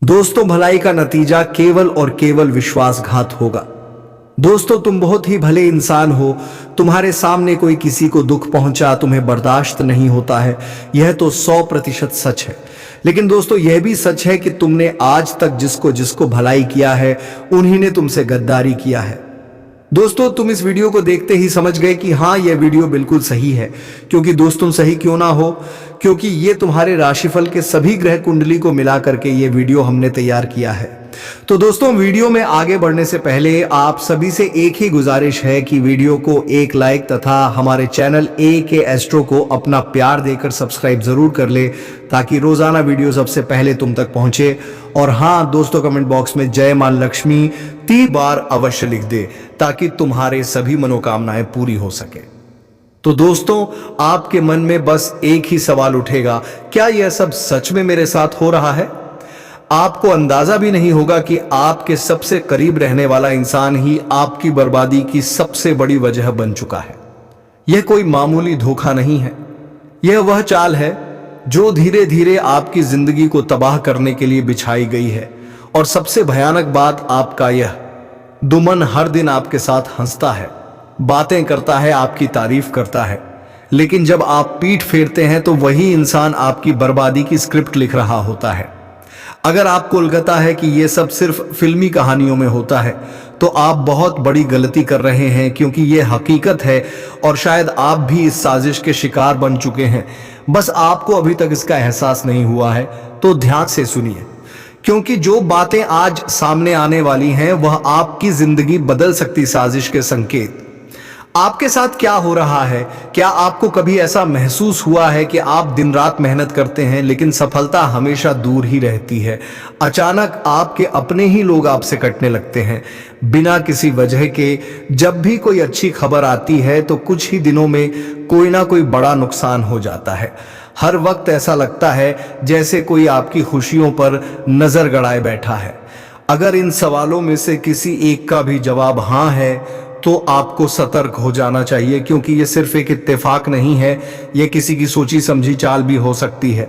दोस्तों, भलाई का नतीजा केवल और केवल विश्वासघात होगा। दोस्तों, तुम बहुत ही भले इंसान हो, तुम्हारे सामने कोई किसी को दुख पहुंचा तुम्हें बर्दाश्त नहीं होता है, यह तो 100% सच है। लेकिन दोस्तों, यह भी सच है कि तुमने आज तक जिसको जिसको भलाई किया है उन्हीं ने तुमसे गद्दारी किया है। दोस्तों, तुम इस वीडियो को देखते ही समझ गए कि हाँ, यह वीडियो बिल्कुल सही है। क्योंकि दोस्तों, सही क्यों ना हो, क्योंकि ये तुम्हारे राशिफल के सभी ग्रह कुंडली को मिला करके ये वीडियो हमने तैयार किया है। तो दोस्तों, वीडियो में आगे बढ़ने से पहले आप सभी से एक ही गुजारिश है कि वीडियो को एक लाइक तथा हमारे चैनल AK एस्ट्रो को अपना प्यार देकर सब्सक्राइब जरूर कर ले, ताकि रोजाना वीडियो सबसे पहले तुम तक पहुंचे। और हाँ दोस्तों, कमेंट बॉक्स में जय मां लक्ष्मी 3 बार अवश्य लिख दे, ताकि तुम्हारे सभी मनोकामनाएं पूरी हो सके। तो दोस्तों, आपके मन में बस एक ही सवाल उठेगा, क्या यह सब सच में मेरे साथ हो रहा है? आपको अंदाजा भी नहीं होगा कि आपके सबसे करीब रहने वाला इंसान ही आपकी बर्बादी की सबसे बड़ी वजह बन चुका है। यह कोई मामूली धोखा नहीं है, यह वह चाल है जो धीरे धीरे आपकी जिंदगी को तबाह करने के लिए बिछाई गई है। और सबसे भयानक बात आपका यह दुश्मन हर दिन आपके साथ हंसता है, बातें करता है, आपकी तारीफ करता है, लेकिन जब आप पीठ फेरते हैं तो वही इंसान आपकी बर्बादी की स्क्रिप्ट लिख रहा होता है। अगर आपको लगता है कि यह सब सिर्फ फिल्मी कहानियों में होता है तो आप बहुत बड़ी गलती कर रहे हैं, क्योंकि यह हकीकत है और शायद आप भी इस साजिश के शिकार बन चुके हैं। बस आपको अभी तक इसका एहसास नहीं हुआ है। तो ध्यान से सुनिए, क्योंकि जो बातें आज सामने आने वाली हैं वह आपकी जिंदगी बदल सकती साजिश के संकेत। आपके साथ क्या हो रहा है? क्या आपको कभी ऐसा महसूस हुआ है कि आप दिन रात मेहनत करते हैं लेकिन सफलता हमेशा दूर ही रहती है? अचानक आपके अपने ही लोग आपसे कटने लगते हैं बिना किसी वजह के। जब भी कोई अच्छी खबर आती है तो कुछ ही दिनों में कोई ना कोई बड़ा नुकसान हो जाता है। हर वक्त ऐसा लगता है जैसे कोई आपकी खुशियों पर नजर गड़ाए बैठा है। अगर इन सवालों में से किसी एक का भी जवाब हाँ है तो आपको सतर्क हो जाना चाहिए, क्योंकि ये सिर्फ एक इत्तेफाक नहीं है, ये किसी की सोची समझी चाल भी हो सकती है।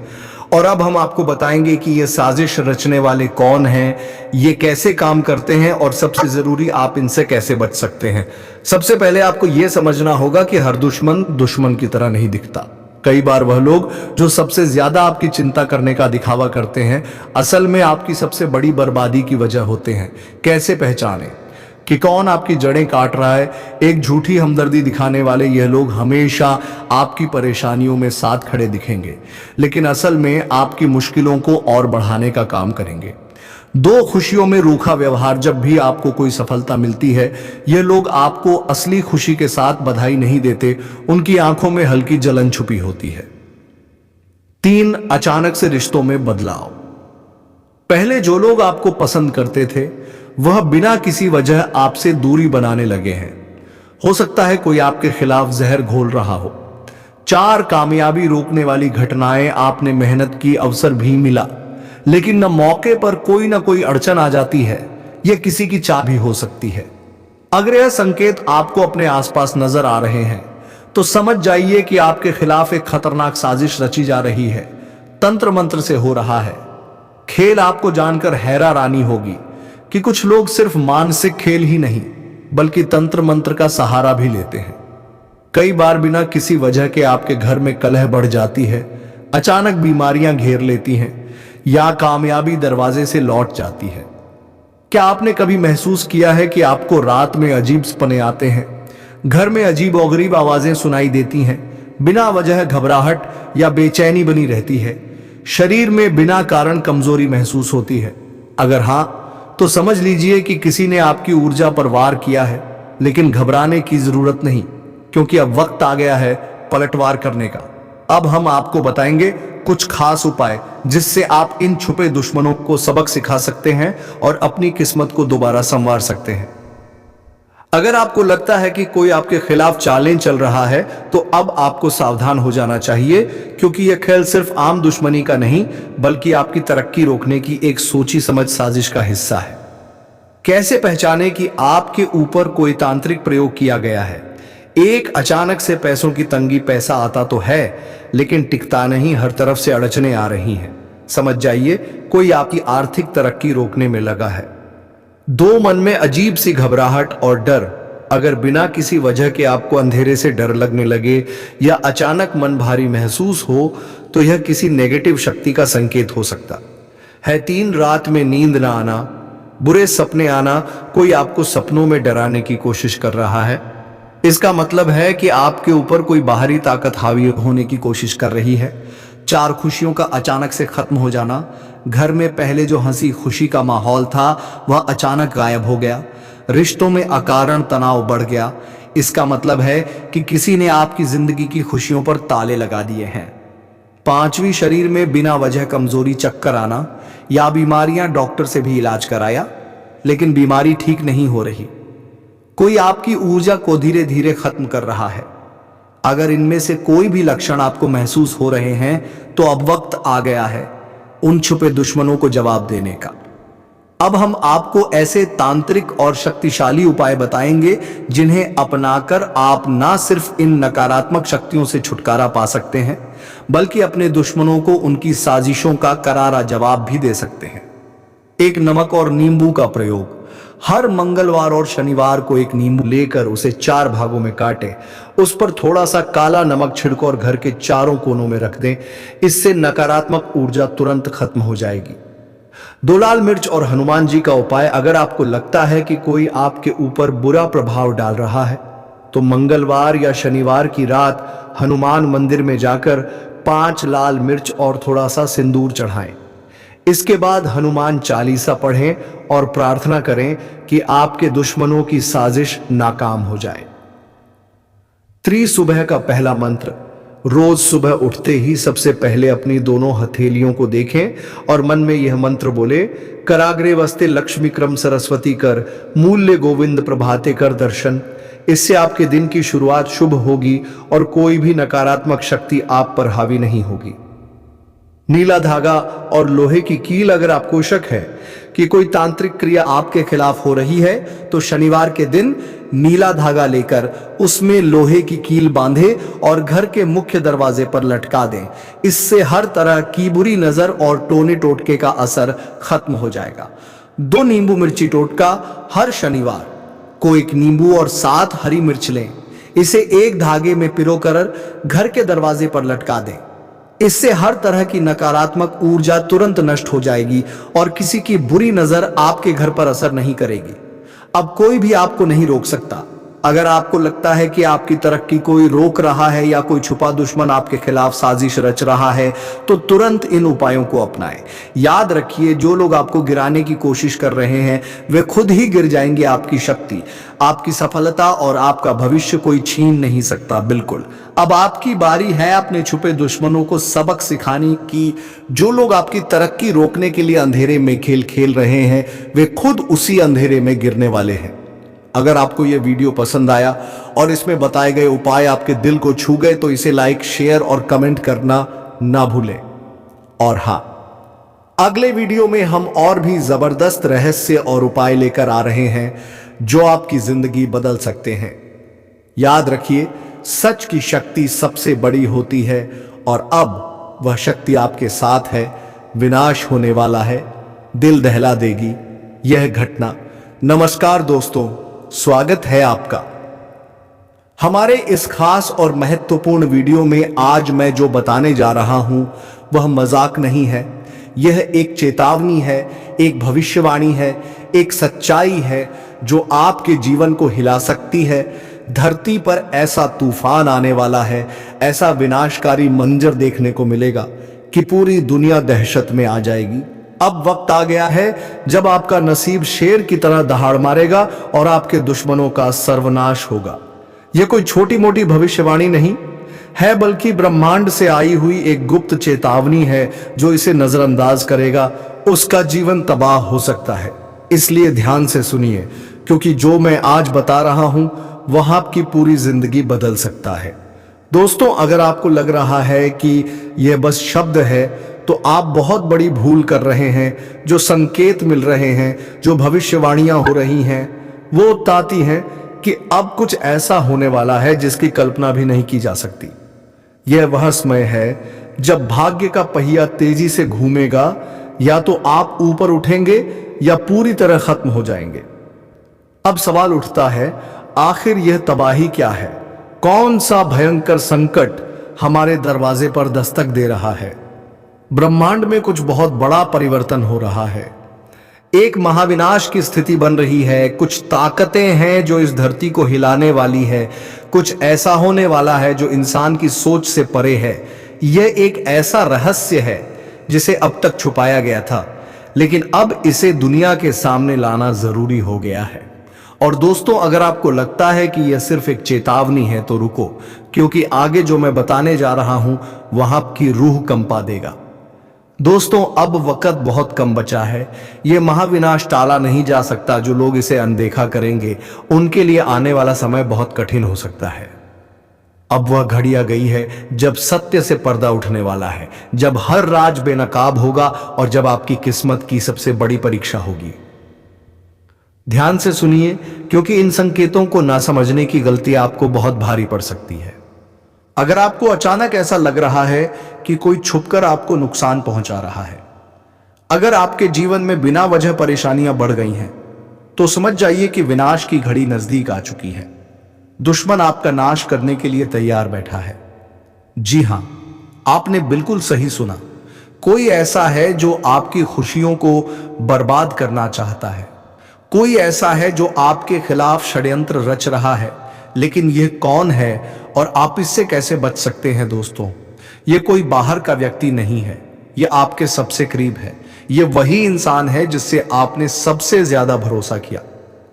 और अब हम आपको बताएंगे कि ये साजिश रचने वाले कौन हैं, ये कैसे काम करते हैं और सबसे जरूरी आप इनसे कैसे बच सकते हैं। सबसे पहले आपको ये समझना होगा कि हर दुश्मन दुश्मन की तरह नहीं दिखता। कई बार वह लोग जो सबसे ज्यादा आपकी चिंता करने का दिखावा करते हैं असल में आपकी सबसे बड़ी बर्बादी की वजह होते हैं। कैसे पहचानें कि कौन आपकी जड़ें काट रहा है? एक झूठी हमदर्दी दिखाने वाले यह लोग हमेशा आपकी परेशानियों में साथ खड़े दिखेंगे, लेकिन असल में आपकी मुश्किलों को और बढ़ाने का काम करेंगे। 2 खुशियों में रूखा व्यवहार। जब भी आपको कोई सफलता मिलती है यह लोग आपको असली खुशी के साथ बधाई नहीं देते, उनकी आंखों में हल्की जलन छुपी होती है। 3 अचानक से रिश्तों में बदलाव। पहले जो लोग आपको पसंद करते थे वह बिना किसी वजह आपसे दूरी बनाने लगे हैं। हो सकता है कोई आपके खिलाफ जहर घोल रहा हो। 4 कामयाबी रोकने वाली घटनाएं। आपने मेहनत की, अवसर भी मिला, लेकिन न मौके पर कोई ना कोई अड़चन आ जाती है। यह किसी की चाह भी हो सकती है। अगर यह संकेत आपको अपने आसपास नजर आ रहे हैं तो समझ जाइए कि आपके खिलाफ एक खतरनाक साजिश रची जा रही है। तंत्र मंत्र से हो रहा है। खेल आपको जानकर हैरानी होगी कि कुछ लोग सिर्फ मानसिक खेल ही नहीं बल्कि तंत्र मंत्र का सहारा भी लेते हैं। कई बार बिना किसी वजह के आपके घर में कलह बढ़ जाती है, अचानक बीमारियां घेर लेती हैं या कामयाबी दरवाजे से लौट जाती है। क्या आपने कभी महसूस किया है कि आपको रात में अजीब सपने आते हैं? घर में अजीब और गरीब आवाजें सुनाई देती हैं, बिना वजह घबराहट या बेचैनी बनी रहती है, शरीर में बिना कारण कमजोरी महसूस होती है? अगर हाँ तो समझ लीजिए कि किसी ने आपकी ऊर्जा पर वार किया है। लेकिन घबराने की जरूरत नहीं, क्योंकि अब वक्त आ गया है पलटवार करने का। अब हम आपको बताएंगे कुछ खास उपाय जिससे आप इन छुपे दुश्मनों को सबक सिखा सकते हैं और अपनी किस्मत को दोबारा संवार सकते हैं। अगर आपको लगता है कि कोई आपके खिलाफ चालें चल रहा है तो अब आपको सावधान हो जाना चाहिए, क्योंकि यह खेल सिर्फ आम दुश्मनी का नहीं बल्कि आपकी तरक्की रोकने की एक सोची समझ साजिश का हिस्सा है। कैसे पहचाने कि आपके ऊपर कोई तांत्रिक प्रयोग किया गया है? एक अचानक से पैसों की तंगी। पैसा आता तो है लेकिन टिकता नहीं, हर तरफ से अड़चने आ रही हैं। समझ जाइए कोई आपकी आर्थिक तरक्की रोकने में लगा है। दो, मन में अजीब सी घबराहट और डर। अगर बिना किसी वजह के आपको अंधेरे से डर लगने लगे या अचानक मन भारी महसूस हो तो यह किसी नेगेटिव शक्ति का संकेत हो सकता है। 3, रात में नींद ना आना, बुरे सपने आना, कोई आपको सपनों में डराने की कोशिश कर रहा है। इसका मतलब है कि आपके ऊपर कोई बाहरी ताकत हावी होने की कोशिश कर रही है। 4, खुशियों का अचानक से खत्म हो जाना, घर में पहले जो हंसी खुशी का माहौल था वह अचानक गायब हो गया। रिश्तों में अकारण तनाव बढ़ गया। इसका मतलब है कि किसी ने आपकी जिंदगी की खुशियों पर ताले लगा दिए हैं। 5वीं, शरीर में बिना वजह कमजोरी, चक्कर आना या बीमारियां, डॉक्टर से भी इलाज कराया लेकिन बीमारी ठीक नहीं हो रही। कोई आपकी ऊर्जा को धीरे धीरे खत्म कर रहा है। अगर इनमें से कोई भी लक्षण आपको महसूस हो रहे हैं तो अब वक्त आ गया है उन छुपे दुश्मनों को जवाब देने का। अब हम आपको ऐसे तांत्रिक और शक्तिशाली उपाय बताएंगे जिन्हें अपनाकर आप ना सिर्फ इन नकारात्मक शक्तियों से छुटकारा पा सकते हैं बल्कि अपने दुश्मनों को उनकी साजिशों का करारा जवाब भी दे सकते हैं। 1, नमक और नींबू का प्रयोग। हर मंगलवार और शनिवार को एक नींबू लेकर उसे 4 भागों में काटें, उस पर थोड़ा सा काला नमक छिड़को और घर के चारों कोनों में रख दें। इससे नकारात्मक ऊर्जा तुरंत खत्म हो जाएगी। 2, लाल मिर्च और हनुमान जी का उपाय। अगर आपको लगता है कि कोई आपके ऊपर बुरा प्रभाव डाल रहा है तो मंगलवार या शनिवार की रात हनुमान मंदिर में जाकर 5 लाल मिर्च और थोड़ा सा सिंदूर चढ़ाएं। इसके बाद हनुमान चालीसा पढ़ें और प्रार्थना करें कि आपके दुश्मनों की साजिश नाकाम हो जाए। 3, सुबह का पहला मंत्र। रोज सुबह उठते ही सबसे पहले अपनी दोनों हथेलियों को देखें और मन में यह मंत्र बोले, कराग्रे वस्ते लक्ष्मी क्रम सरस्वती कर, मूल्य गोविंद प्रभाते कर दर्शन। इससे आपके दिन की शुरुआत शुभ होगी और कोई भी नकारात्मक शक्ति आप पर हावी नहीं होगी। नीला धागा और लोहे की कील। अगर आपको शक है कि कोई तांत्रिक क्रिया आपके खिलाफ हो रही है तो शनिवार के दिन नीला धागा लेकर उसमें लोहे की कील बांधे और घर के मुख्य दरवाजे पर लटका दें। इससे हर तरह की बुरी नजर और टोने टोटके का असर खत्म हो जाएगा। 2, नींबू मिर्ची टोटका। हर शनिवार को 1 नींबू और 7 हरी मिर्च लें। इसे एक धागे में पिरोकर घर के दरवाजे पर लटका दें। इससे हर तरह की नकारात्मक ऊर्जा तुरंत नष्ट हो जाएगी और किसी की बुरी नजर आपके घर पर असर नहीं करेगी। अब कोई भी आपको नहीं रोक सकता। अगर आपको लगता है कि आपकी तरक्की कोई रोक रहा है या कोई छुपा दुश्मन आपके खिलाफ साजिश रच रहा है तो तुरंत इन उपायों को अपनाएं। याद रखिए, जो लोग आपको गिराने की कोशिश कर रहे हैं वे खुद ही गिर जाएंगे। आपकी शक्ति, आपकी सफलता और आपका भविष्य कोई छीन नहीं सकता। बिल्कुल, अब आपकी बारी है अपने छुपे दुश्मनों को सबक सिखाने की। जो लोग आपकी तरक्की रोकने के लिए अंधेरे में खेल खेल रहे हैं वे खुद उसी अंधेरे में गिरने वाले हैं। अगर आपको यह वीडियो पसंद आया और इसमें बताए गए उपाय आपके दिल को छू गए तो इसे लाइक, शेयर और कमेंट करना ना भूलें। और हां, अगले वीडियो में हम और भी जबरदस्त रहस्य और उपाय लेकर आ रहे हैं जो आपकी जिंदगी बदल सकते हैं। याद रखिए, सच की शक्ति सबसे बड़ी होती है और अब वह शक्ति आपके साथ है। विनाश होने वाला है, दिल दहला देगी यह घटना। नमस्कार दोस्तों, स्वागत है आपका हमारे इस खास और महत्वपूर्ण वीडियो में। आज मैं जो बताने जा रहा हूं वह मजाक नहीं है। यह एक चेतावनी है, एक भविष्यवाणी है, एक सच्चाई है जो आपके जीवन को हिला सकती है। धरती पर ऐसा तूफान आने वाला है, ऐसा विनाशकारी मंजर देखने को मिलेगा कि पूरी दुनिया दहशत में आ जाएगी। अब वक्त आ गया है जब आपका नसीब शेर की तरह दहाड़ मारेगा और आपके दुश्मनों का सर्वनाश होगा। यह कोई छोटी मोटी भविष्यवाणी नहीं है बल्कि ब्रह्मांड से आई हुई एक गुप्त चेतावनी है। जो इसे नजरअंदाज करेगा उसका जीवन तबाह हो सकता है। इसलिए ध्यान से सुनिए, क्योंकि जो मैं आज बता रहा हूं वह आपकी पूरी जिंदगी बदल सकता है। दोस्तों, अगर आपको लग रहा है कि यह बस शब्द है तो आप बहुत बड़ी भूल कर रहे हैं। जो संकेत मिल रहे हैं, जो भविष्यवाणियां हो रही हैं, वो बताती हैं कि अब कुछ ऐसा होने वाला है जिसकी कल्पना भी नहीं की जा सकती। यह वह समय है जब भाग्य का पहिया तेजी से घूमेगा, या तो आप ऊपर उठेंगे या पूरी तरह खत्म हो जाएंगे। अब सवाल उठता है, आखिर यह तबाही क्या है? कौन सा भयंकर संकट हमारे दरवाजे पर दस्तक दे रहा है? ब्रह्मांड में कुछ बहुत बड़ा परिवर्तन हो रहा है। एक महाविनाश की स्थिति बन रही है। कुछ ताकतें हैं जो इस धरती को हिलाने वाली है। कुछ ऐसा होने वाला है जो इंसान की सोच से परे है। यह एक ऐसा रहस्य है जिसे अब तक छुपाया गया था, लेकिन अब इसे दुनिया के सामने लाना जरूरी हो गया है। और दोस्तों, अगर आपको लगता है कि यह सिर्फ एक चेतावनी है तो रुको, क्योंकि आगे जो मैं बताने जा रहा हूं वह आपकी रूह कंपा देगा। दोस्तों, अब वक्त बहुत कम बचा है। यह महाविनाश टाला नहीं जा सकता। जो लोग इसे अनदेखा करेंगे उनके लिए आने वाला समय बहुत कठिन हो सकता है। अब वह घड़ी आ गई है जब सत्य से पर्दा उठने वाला है, जब हर राज बेनकाब होगा और जब आपकी किस्मत की सबसे बड़ी परीक्षा होगी। ध्यान से सुनिए, क्योंकि इन संकेतों को ना समझने की गलती आपको बहुत भारी पड़ सकती है। अगर आपको अचानक ऐसा लग रहा है कि कोई छुपकर आपको नुकसान पहुंचा रहा है, अगर आपके जीवन में बिना वजह परेशानियां बढ़ गई हैं, तो समझ जाइए कि विनाश की घड़ी नजदीक आ चुकी है। दुश्मन आपका नाश करने के लिए तैयार बैठा है। जी हां, आपने बिल्कुल सही सुना। कोई ऐसा है जो आपकी खुशियों को बर्बाद करना चाहता है। कोई ऐसा है जो आपके खिलाफ षड्यंत्र रच रहा है। लेकिन यह कौन है और आप इससे कैसे बच सकते हैं? दोस्तों, यह कोई बाहर का व्यक्ति नहीं है, यह आपके सबसे करीब है। यह वही इंसान है जिससे आपने सबसे ज्यादा भरोसा किया,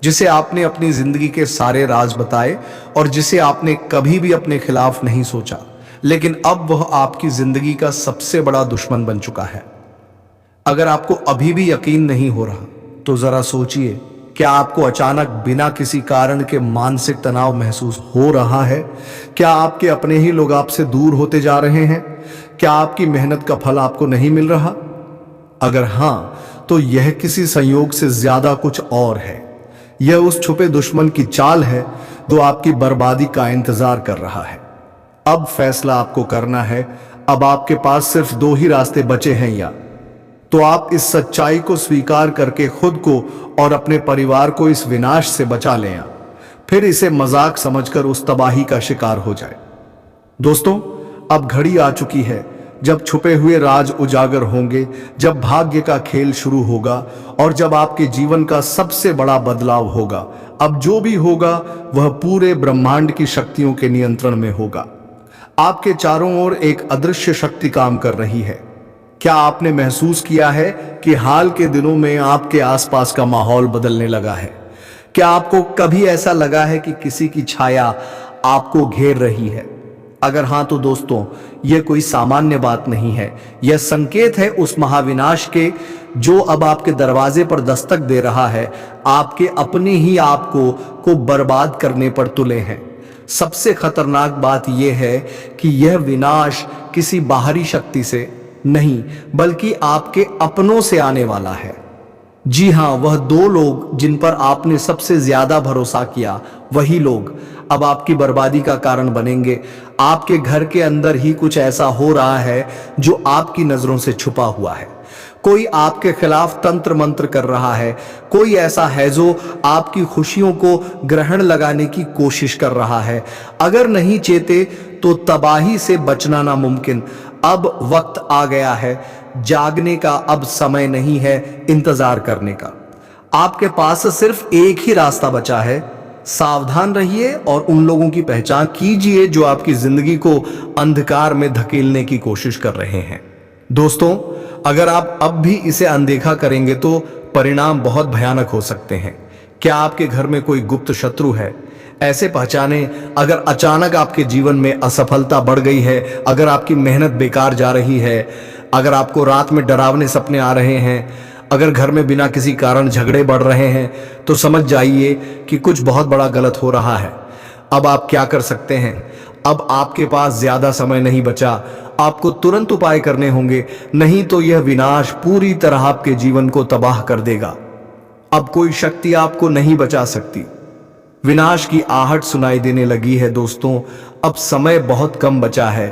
जिसे आपने अपनी जिंदगी के सारे राज बताए और जिसे आपने कभी भी अपने खिलाफ नहीं सोचा। लेकिन अब वह आपकी जिंदगी का सबसे बड़ा दुश्मन बन चुका है। अगर आपको अभी भी यकीन नहीं हो रहा तो जरा सोचिए, क्या आपको अचानक बिना किसी कारण के मानसिक तनाव महसूस हो रहा है? क्या आपके अपने ही लोग आपसे दूर होते जा रहे हैं? क्या आपकी मेहनत का फल आपको नहीं मिल रहा? अगर हां, तो यह किसी संयोग से ज्यादा कुछ और है। यह उस छुपे दुश्मन की चाल है जो आपकी बर्बादी का इंतजार कर रहा है। अब फैसला आपको करना है। अब आपके पास सिर्फ दो ही रास्ते बचे हैं, या तो आप इस सच्चाई को स्वीकार करके खुद को और अपने परिवार को इस विनाश से बचा लें, या फिर इसे मजाक समझकर उस तबाही का शिकार हो जाए। दोस्तों, अब घड़ी आ चुकी है जब छुपे हुए राज उजागर होंगे, जब भाग्य का खेल शुरू होगा और जब आपके जीवन का सबसे बड़ा बदलाव होगा। अब जो भी होगा वह पूरे ब्रह्मांड की शक्तियों के नियंत्रण में होगा। आपके चारों ओर एक अदृश्य शक्ति काम कर रही है। क्या आपने महसूस किया है कि हाल के दिनों में आपके आसपास का माहौल बदलने लगा है? क्या आपको कभी ऐसा लगा है कि किसी की छाया आपको घेर रही है? अगर हां, तो दोस्तों, यह कोई सामान्य बात नहीं है। यह संकेत है उस महाविनाश के जो अब आपके दरवाजे पर दस्तक दे रहा है। आपके अपने ही को बर्बाद करने पर तुले हैं। सबसे खतरनाक बात यह है कि यह विनाश किसी बाहरी शक्ति से नहीं, बल्कि आपके अपनों से आने वाला है। जी हां, वह दो लोग जिन पर आपने सबसे ज्यादा भरोसा किया, वही लोग अब आपकी बर्बादी का कारण बनेंगे। आपके घर के अंदर ही कुछ ऐसा हो रहा है जो आपकी नजरों से छुपा हुआ है। कोई आपके खिलाफ तंत्र मंत्र कर रहा है। कोई ऐसा है जो आपकी खुशियों को ग्रहण लगाने की कोशिश कर रहा है। अगर नहीं चेते तो तबाही से बचना नामुमकिन। अब वक्त आ गया है जागने का। अब समय नहीं है इंतजार करने का। आपके पास सिर्फ एक ही रास्ता बचा है। सावधान रहिए और उन लोगों की पहचान कीजिए जो आपकी जिंदगी को अंधकार में धकेलने की कोशिश कर रहे हैं। दोस्तों, अगर आप अब भी इसे अनदेखा करेंगे तो परिणाम बहुत भयानक हो सकते हैं। क्या आपके घर में कोई गुप्त शत्रु है? ऐसे पहचाने। अगर अचानक आपके जीवन में असफलता बढ़ गई है, अगर आपकी मेहनत बेकार जा रही है, अगर आपको रात में डरावने सपने आ रहे हैं, अगर घर में बिना किसी कारण झगड़े बढ़ रहे हैं, तो समझ जाइए कि कुछ बहुत बड़ा गलत हो रहा है। अब आप क्या कर सकते हैं? अब आपके पास ज्यादा समय नहीं बचा। आपको तुरंत उपाय करने होंगे, नहीं तो यह विनाश पूरी तरह आपके जीवन को तबाह कर देगा। अब कोई शक्ति आपको नहीं बचा सकती। विनाश की आहट सुनाई देने लगी है। दोस्तों, अब समय बहुत कम बचा है।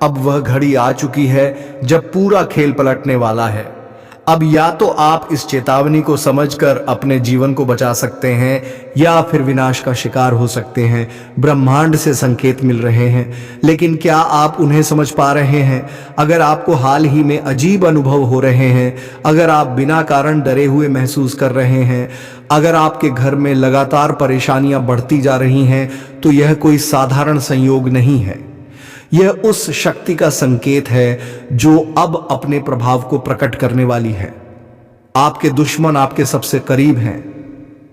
अब वह घड़ी आ चुकी है जब पूरा खेल पलटने वाला है। अब या तो आप इस चेतावनी को समझकर अपने जीवन को बचा सकते हैं या फिर विनाश का शिकार हो सकते हैं। ब्रह्मांड से संकेत मिल रहे हैं, लेकिन क्या आप उन्हें समझ पा रहे हैं? अगर आपको हाल ही में अजीब अनुभव हो रहे हैं, अगर आप बिना कारण डरे हुए महसूस कर रहे हैं, अगर आपके घर में लगातार परेशानियां बढ़ती जा रही हैं, तो यह कोई साधारण संयोग नहीं है। यह उस शक्ति का संकेत है जो अब अपने प्रभाव को प्रकट करने वाली है। आपके दुश्मन आपके सबसे करीब हैं।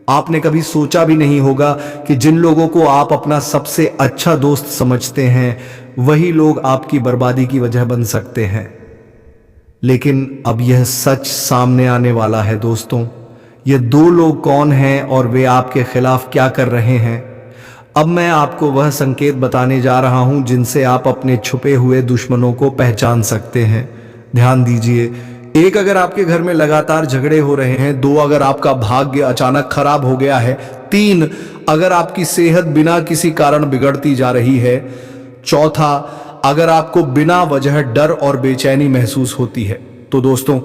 आपने कभी सोचा भी नहीं होगा कि जिन लोगों को आप अपना सबसे अच्छा दोस्त समझते हैं, वही लोग आपकी बर्बादी की वजह बन सकते हैं। लेकिन अब यह सच सामने आने वाला है दोस्तों। ये दो लोग कौन हैं और वे आपके खिलाफ क्या कर रहे हैं? अब मैं आपको वह संकेत बताने जा रहा हूं जिनसे आप अपने छुपे हुए दुश्मनों को पहचान सकते हैं। ध्यान दीजिए। 1, अगर आपके घर में लगातार झगड़े हो रहे हैं। 2, अगर आपका भाग्य अचानक खराब हो गया है। 3, अगर आपकी सेहत बिना किसी कारण बिगड़ती जा रही है। 4, अगर आपको बिना वजह डर और बेचैनी महसूस होती है। तो दोस्तों,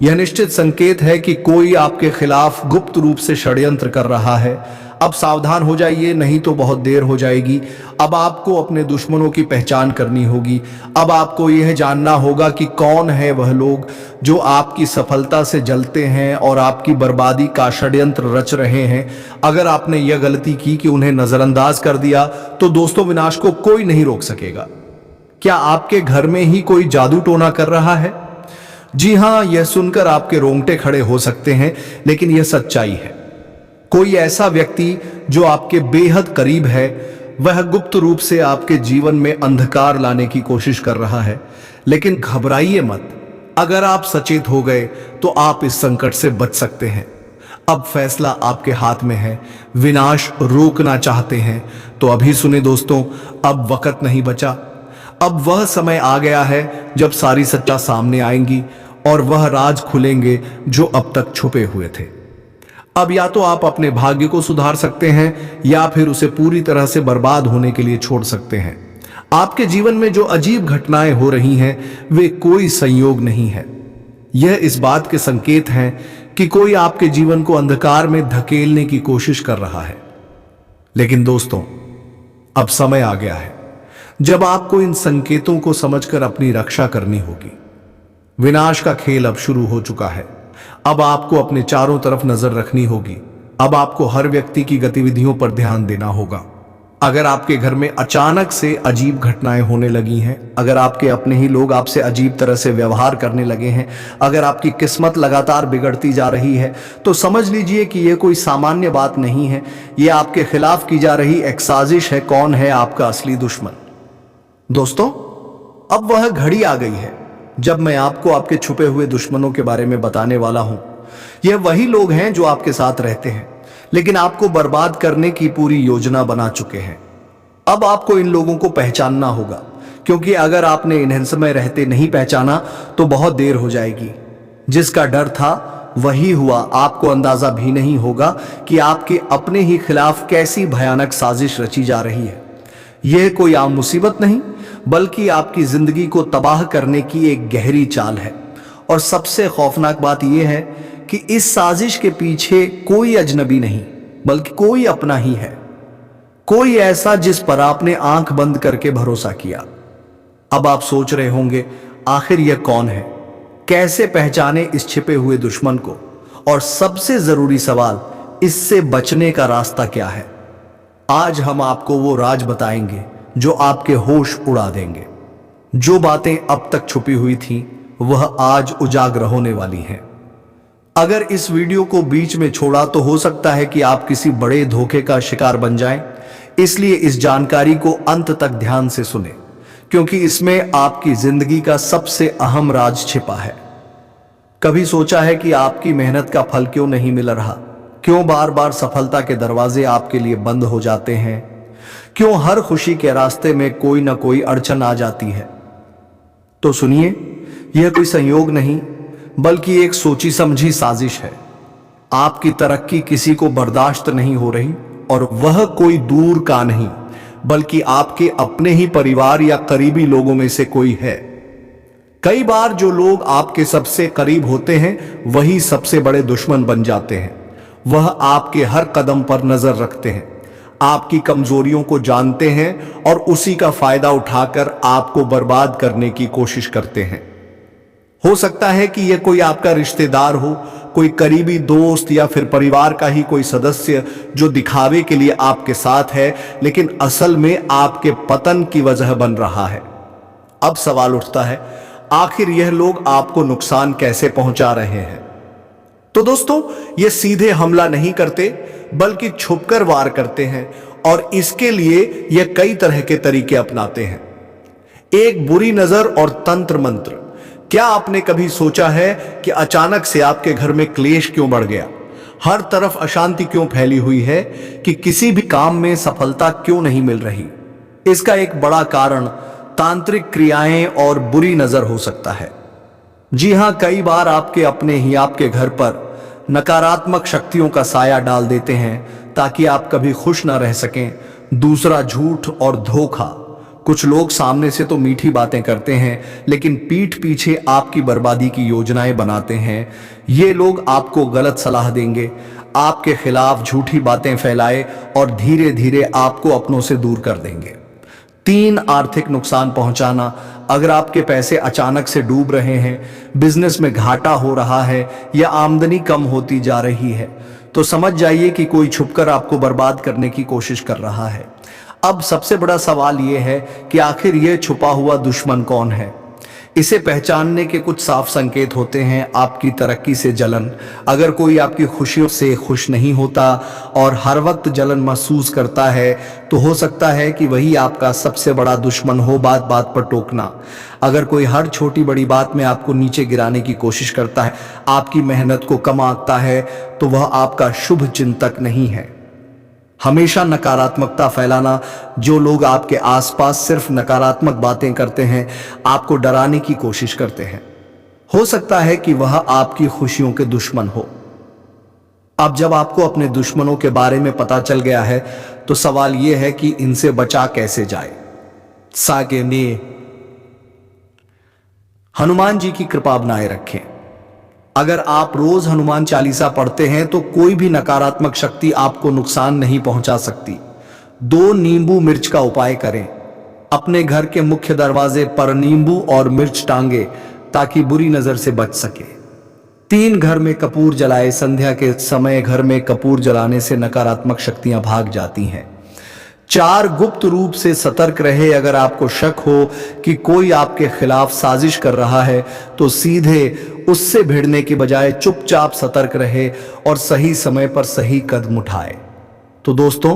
यह निश्चित संकेत है कि कोई आपके खिलाफ गुप्त रूप से षड्यंत्र कर रहा है। अब सावधान हो जाइए, नहीं तो बहुत देर हो जाएगी। अब आपको अपने दुश्मनों की पहचान करनी होगी। अब आपको यह जानना होगा कि कौन है वह लोग जो आपकी सफलता से जलते हैं और आपकी बर्बादी का षड्यंत्र रच रहे हैं। अगर आपने यह गलती की कि उन्हें नजरअंदाज कर दिया, तो दोस्तों, विनाश को कोई नहीं रोक सकेगा। क्या आपके घर में ही कोई जादू टोना कर रहा है? जी हां, यह सुनकर आपके रोंगटे खड़े हो सकते हैं, लेकिन यह सच्चाई है। कोई ऐसा व्यक्ति जो आपके बेहद करीब है, वह गुप्त रूप से आपके जीवन में अंधकार लाने की कोशिश कर रहा है। लेकिन घबराइए मत। अगर आप सचेत हो गए तो आप इस संकट से बच सकते हैं। अब फैसला आपके हाथ में है। विनाश रोकना चाहते हैं तो अभी सुने दोस्तों, अब वक्त नहीं बचा। अब वह समय आ गया है जब सारी सच्चाई सामने आएंगी और वह राज खुलेंगे जो अब तक छुपे हुए थे। अब या तो आप अपने भाग्य को सुधार सकते हैं या फिर उसे पूरी तरह से बर्बाद होने के लिए छोड़ सकते हैं। आपके जीवन में जो अजीब घटनाएं हो रही हैं, वे कोई संयोग नहीं है। यह इस बात के संकेत हैं कि कोई आपके जीवन को अंधकार में धकेलने की कोशिश कर रहा है। लेकिन दोस्तों, अब समय आ गया है जब आपको इन संकेतों को समझकर अपनी रक्षा करनी होगी। विनाश का खेल अब शुरू हो चुका है। अब आपको अपने चारों तरफ नजर रखनी होगी। अब आपको हर व्यक्ति की गतिविधियों पर ध्यान देना होगा। अगर आपके घर में अचानक से अजीब घटनाएं होने लगी हैं, अगर आपके अपने ही लोग आपसे अजीब तरह से व्यवहार करने लगे हैं, अगर आपकी किस्मत लगातार बिगड़ती जा रही है, तो समझ लीजिए कि यह कोई सामान्य बात नहीं है। यह आपके खिलाफ की जा रही एक साजिश है। कौन है आपका असली दुश्मन? दोस्तों, अब वह घड़ी आ गई है जब मैं आपको आपके छुपे हुए दुश्मनों के बारे में बताने वाला हूं। यह वही लोग हैं जो आपके साथ रहते हैं, लेकिन आपको बर्बाद करने की पूरी योजना बना चुके हैं। अब आपको इन लोगों को पहचानना होगा, क्योंकि अगर आपने इन्हें समय रहते नहीं पहचाना तो बहुत देर हो जाएगी। जिसका डर था वही हुआ। आपको अंदाजा भी नहीं होगा कि आपके अपने ही खिलाफ कैसी भयानक साजिश रची जा रही है। यह कोई आम मुसीबत नहीं, बल्कि आपकी जिंदगी को तबाह करने की एक गहरी चाल है। और सबसे खौफनाक बात यह है कि इस साजिश के पीछे कोई अजनबी नहीं, बल्कि कोई अपना ही है। कोई ऐसा जिस पर आपने आंख बंद करके भरोसा किया। अब आप सोच रहे होंगे, आखिर यह कौन है? कैसे पहचाने इस छिपे हुए दुश्मन को? और सबसे जरूरी सवाल, इससे बचने का रास्ता क्या है? आज हम आपको वो राज बताएंगे जो आपके होश उड़ा देंगे। जो बातें अब तक छुपी हुई थीं, वह आज उजागर होने वाली हैं। अगर इस वीडियो को बीच में छोड़ा तो हो सकता है कि आप किसी बड़े धोखे का शिकार बन जाएं। इसलिए इस जानकारी को अंत तक ध्यान से सुने, क्योंकि इसमें आपकी जिंदगी का सबसे अहम राज छिपा है। कभी सोचा है कि आपकी मेहनत का फल क्यों नहीं मिल रहा? क्यों बार बार सफलता के दरवाजे आपके लिए बंद हो जाते हैं? क्यों हर खुशी के रास्ते में कोई ना कोई अड़चन आ जाती है? तो सुनिए, यह कोई संयोग नहीं, बल्कि एक सोची समझी साजिश है। आपकी तरक्की किसी को बर्दाश्त नहीं हो रही, और वह कोई दूर का नहीं, बल्कि आपके अपने ही परिवार या करीबी लोगों में से कोई है। कई बार जो लोग आपके सबसे करीब होते हैं वही सबसे बड़े दुश्मन बन जाते हैं। वह आपके हर कदम पर नजर रखते हैं, आपकी कमजोरियों को जानते हैं और उसी का फायदा उठाकर आपको बर्बाद करने की कोशिश करते हैं। हो सकता है कि यह कोई आपका रिश्तेदार हो, कोई करीबी दोस्त या फिर परिवार का ही कोई सदस्य जो दिखावे के लिए आपके साथ है, लेकिन असल में आपके पतन की वजह बन रहा है। अब सवाल उठता है, आखिर यह लोग आपको नुकसान कैसे पहुंचा रहे हैं? तो दोस्तों, ये सीधे हमला नहीं करते बल्कि छुपकर वार करते हैं और इसके लिए यह कई तरह के तरीके अपनाते हैं। एक बुरी नजर और तंत्र मंत्र। क्या आपने कभी सोचा है कि अचानक से आपके घर में क्लेश क्यों बढ़ गया? हर तरफ अशांति क्यों फैली हुई है कि किसी भी काम में सफलता क्यों नहीं मिल रही? इसका एक बड़ा कारण तांत्रिक क्रियाएं और बुरी नजर हो सकता है। जी हां, कई बार आपके अपने ही आपके घर पर नकारात्मक शक्तियों का साया डाल देते हैं ताकि आप कभी खुश ना रह सकें। दूसरा, झूठ और धोखा। कुछ लोग सामने से तो मीठी बातें करते हैं लेकिन पीठ पीछे आपकी बर्बादी की योजनाएं बनाते हैं। ये लोग आपको गलत सलाह देंगे, आपके खिलाफ झूठी बातें फैलाए और धीरे धीरे आपको अपनों से दूर कर देंगे। 3, आर्थिक नुकसान पहुंचाना। अगर आपके पैसे अचानक से डूब रहे हैं, बिजनेस में घाटा हो रहा है या आमदनी कम होती जा रही है, तो समझ जाइए कि कोई छुपकर आपको बर्बाद करने की कोशिश कर रहा है। अब सबसे बड़ा सवाल यह है कि आखिर यह छुपा हुआ दुश्मन कौन है? इसे पहचानने के कुछ साफ संकेत होते हैं। आपकी तरक्की से जलन। अगर कोई आपकी खुशियों से खुश नहीं होता और हर वक्त जलन महसूस करता है, तो हो सकता है कि वही आपका सबसे बड़ा दुश्मन हो। बात बात पर टोकना। अगर कोई हर छोटी बड़ी बात में आपको नीचे गिराने की कोशिश करता है, आपकी मेहनत को कम आंकता है, तो वह आपका शुभ चिंतक नहीं है। हमेशा नकारात्मकता फैलाना। जो लोग आपके आसपास सिर्फ नकारात्मक बातें करते हैं, आपको डराने की कोशिश करते हैं, हो सकता है कि वह आपकी खुशियों के दुश्मन हो। अब जब आपको अपने दुश्मनों के बारे में पता चल गया है, तो सवाल यह है कि इनसे बचा कैसे जाए। सागे ने हनुमान जी की कृपा बनाए रखें। अगर आप रोज हनुमान चालीसा पढ़ते हैं तो कोई भी नकारात्मक शक्ति आपको नुकसान नहीं पहुंचा सकती। 2 नींबू मिर्च का उपाय करें। अपने घर के मुख्य दरवाजे पर नींबू और मिर्च टांगे ताकि बुरी नजर से बच सके। 3, घर में कपूर जलाए। संध्या के समय घर में कपूर जलाने से नकारात्मक शक्तियां भाग जाती हैं। 4, गुप्त रूप से सतर्क रहे। अगर आपको शक हो कि कोई आपके खिलाफ साजिश कर रहा है, तो सीधे उससे भिड़ने की बजाय चुपचाप सतर्क रहे और सही समय पर सही कदम उठाए। तो दोस्तों,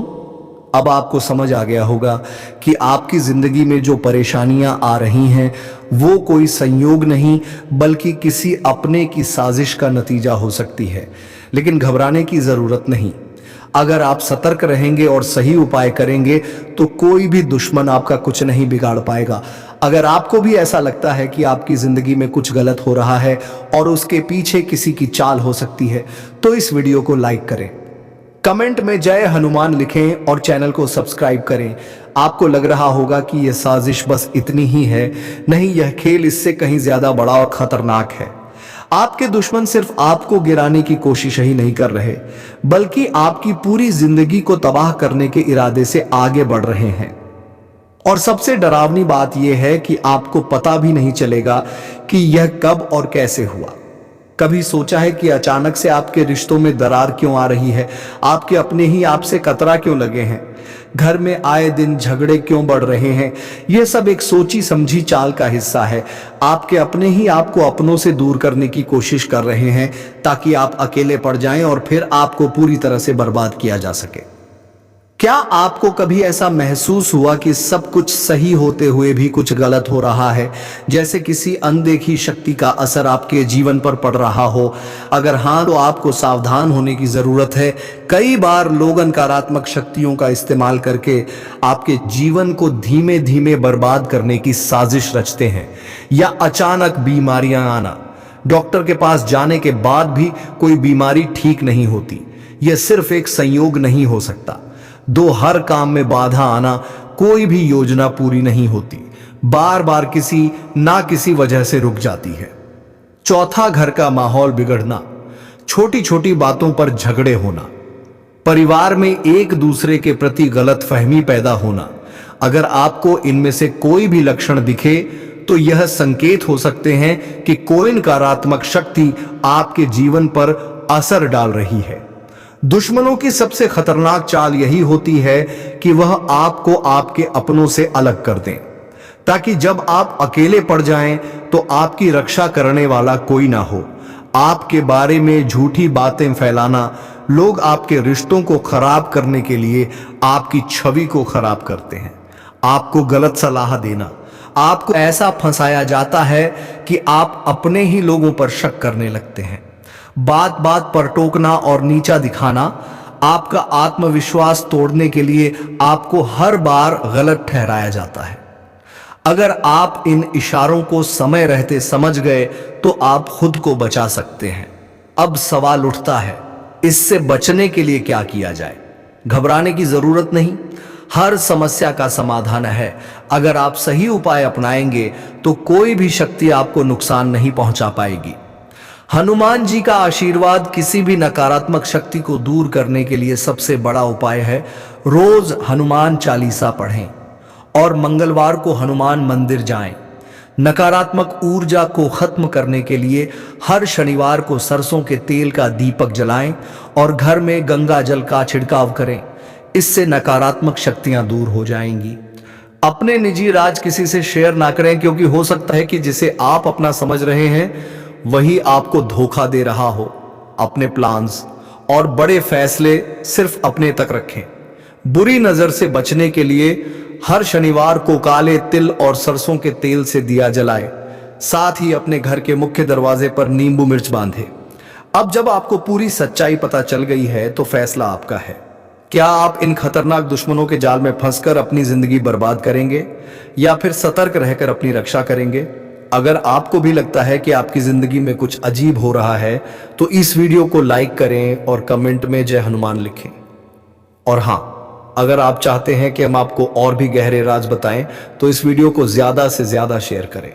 अब आपको समझ आ गया होगा कि आपकी जिंदगी में जो परेशानियां आ रही हैं, वो कोई संयोग नहीं बल्कि किसी अपने की साजिश का नतीजा हो सकती है। लेकिन घबराने की जरूरत नहीं। अगर आप सतर्क रहेंगे और सही उपाय करेंगे, तो कोई भी दुश्मन आपका कुछ नहीं बिगाड़ पाएगा। अगर आपको भी ऐसा लगता है कि आपकी जिंदगी में कुछ गलत हो रहा है और उसके पीछे किसी की चाल हो सकती है, तो इस वीडियो को लाइक करें, कमेंट में जय हनुमान लिखें और चैनल को सब्सक्राइब करें। आपको लग रहा होगा कि यह साजिश बस इतनी ही है। नहीं, यह खेल इससे कहीं ज्यादा बड़ा और खतरनाक है। आपके दुश्मन सिर्फ आपको गिराने की कोशिश ही नहीं कर रहे, बल्कि आपकी पूरी जिंदगी को तबाह करने के इरादे से आगे बढ़ रहे हैं। और सबसे डरावनी बात यह है कि आपको पता भी नहीं चलेगा कि यह कब और कैसे हुआ। कभी सोचा है कि अचानक से आपके रिश्तों में दरार क्यों आ रही है? आपके अपने ही आपसे कतरा क्यों लगे हैं? घर में आए दिन झगड़े क्यों बढ़ रहे हैं? यह सब एक सोची समझी चाल का हिस्सा है। आपके अपने ही आपको अपनों से दूर करने की कोशिश कर रहे हैं ताकि आप अकेले पड़ जाएं और फिर आपको पूरी तरह से बर्बाद किया जा सके। क्या आपको कभी ऐसा महसूस हुआ कि सब कुछ सही होते हुए भी कुछ गलत हो रहा है, जैसे किसी अनदेखी शक्ति का असर आपके जीवन पर पड़ रहा हो? अगर हाँ, तो आपको सावधान होने की जरूरत है। कई बार लोग नकारात्मक शक्तियों का इस्तेमाल करके आपके जीवन को धीमे धीमे बर्बाद करने की साजिश रचते हैं, या अचानक बीमारियां आना। डॉक्टर के पास जाने के बाद भी कोई बीमारी ठीक नहीं होती। यह सिर्फ एक संयोग नहीं हो सकता। 2, हर काम में बाधा आना। कोई भी योजना पूरी नहीं होती, बार बार किसी ना किसी वजह से रुक जाती है। चौथा, घर का माहौल बिगड़ना, छोटी छोटी बातों पर झगड़े होना, परिवार में एक दूसरे के प्रति गलतफहमी पैदा होना। अगर आपको इनमें से कोई भी लक्षण दिखे तो यह संकेत हो सकते हैं कि कोई नकारात्मक शक्ति आपके जीवन पर असर डाल रही है। दुश्मनों की सबसे खतरनाक चाल यही होती है कि वह आपको आपके अपनों से अलग कर दें, ताकि जब आप अकेले पड़ जाएं तो आपकी रक्षा करने वाला कोई ना हो। आपके बारे में झूठी बातें फैलाना, लोग आपके रिश्तों को खराब करने के लिए आपकी छवि को खराब करते हैं। आपको गलत सलाह देना, आपको ऐसा फंसाया जाता है कि आप अपने ही लोगों पर शक करने लगते हैं। बात बात पर टोकना और नीचा दिखाना, आपका आत्मविश्वास तोड़ने के लिए आपको हर बार गलत ठहराया जाता है। अगर आप इन इशारों को समय रहते समझ गए तो आप खुद को बचा सकते हैं। अब सवाल उठता है, इससे बचने के लिए क्या किया जाए? घबराने की जरूरत नहीं, हर समस्या का समाधान है। अगर आप सही उपाय अपनाएंगे तो कोई भी शक्ति आपको नुकसान नहीं पहुंचा पाएगी। हनुमान जी का आशीर्वाद किसी भी नकारात्मक शक्ति को दूर करने के लिए सबसे बड़ा उपाय है। रोज हनुमान चालीसा पढ़ें और मंगलवार को हनुमान मंदिर जाएं। नकारात्मक ऊर्जा को खत्म करने के लिए हर शनिवार को सरसों के तेल का दीपक जलाएं और घर में गंगा जल का छिड़काव करें। इससे नकारात्मक शक्तियां दूर हो जाएंगी। अपने निजी राज किसी से शेयर ना करें, क्योंकि हो सकता है कि जिसे आप अपना समझ रहे हैं वही आपको धोखा दे रहा हो। अपने प्लान्स और बड़े फैसले सिर्फ अपने तक रखें। बुरी नजर से बचने के लिए हर शनिवार को काले तिल और सरसों के तेल से दिया जलाएं। साथ ही अपने घर के मुख्य दरवाजे पर नींबू मिर्च बांधें। अब जब आपको पूरी सच्चाई पता चल गई है तो फैसला आपका है। क्या आप इन खतरनाक दुश्मनों के जाल में फंसकर अपनी जिंदगी बर्बाद करेंगे या फिर सतर्क रहकर अपनी रक्षा करेंगे? अगर आपको भी लगता है कि आपकी जिंदगी में कुछ अजीब हो रहा है तो इस वीडियो को लाइक करें और कमेंट में जय हनुमान लिखें। और हां, अगर आप चाहते हैं कि हम आपको और भी गहरे राज बताएं तो इस वीडियो को ज्यादा से ज्यादा शेयर करें।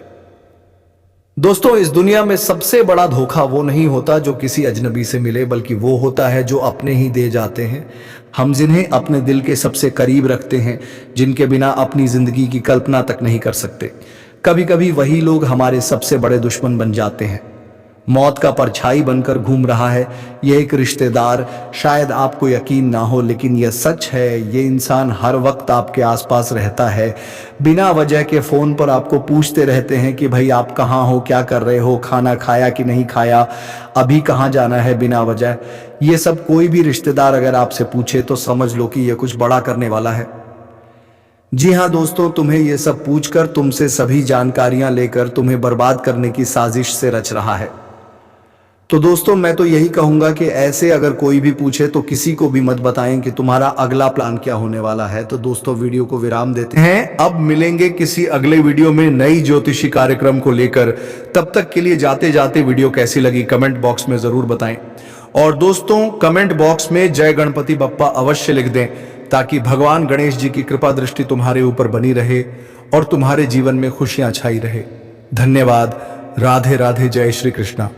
दोस्तों, इस दुनिया में सबसे बड़ा धोखा वो नहीं होता जो किसी अजनबी से मिले, बल्कि वो होता है जो अपने ही दे जाते हैं। हम जिन्हें अपने दिल के सबसे करीब रखते हैं, जिनके बिना अपनी जिंदगी की कल्पना तक नहीं कर सकते, कभी कभी वही लोग हमारे सबसे बड़े दुश्मन बन जाते हैं। मौत का परछाई बनकर घूम रहा है ये एक रिश्तेदार। शायद आपको यकीन ना हो, लेकिन यह सच है। ये इंसान हर वक्त आपके आसपास रहता है। बिना वजह के फोन पर आपको पूछते रहते हैं कि भाई आप कहाँ हो, क्या कर रहे हो, खाना खाया कि नहीं खाया, अभी कहाँ जाना है, बिना वजह। ये सब कोई भी रिश्तेदार अगर आपसे पूछे तो समझ लो कि यह कुछ बड़ा करने वाला है। जी हाँ दोस्तों, तुम्हें यह सब पूछकर, तुमसे सभी जानकारियां लेकर तुम्हें बर्बाद करने की साजिश से रच रहा है। तो दोस्तों, मैं तो यही कहूंगा कि ऐसे अगर कोई भी पूछे तो किसी को भी मत बताएं कि तुम्हारा अगला प्लान क्या होने वाला है। तो दोस्तों, वीडियो को विराम देते हैं। अब मिलेंगे किसी अगले वीडियो में नई ज्योतिषी कार्यक्रम को लेकर। तब तक के लिए जाते जाते वीडियो कैसी लगी कमेंट बॉक्स में जरूर बताएं। और दोस्तों, कमेंट बॉक्स में जय गणपति बप्पा अवश्य लिख दें, ताकि भगवान गणेश जी की कृपा दृष्टि तुम्हारे ऊपर बनी रहे और तुम्हारे जीवन में खुशियां छाई रहे। धन्यवाद। राधे राधे। जय श्री कृष्णा।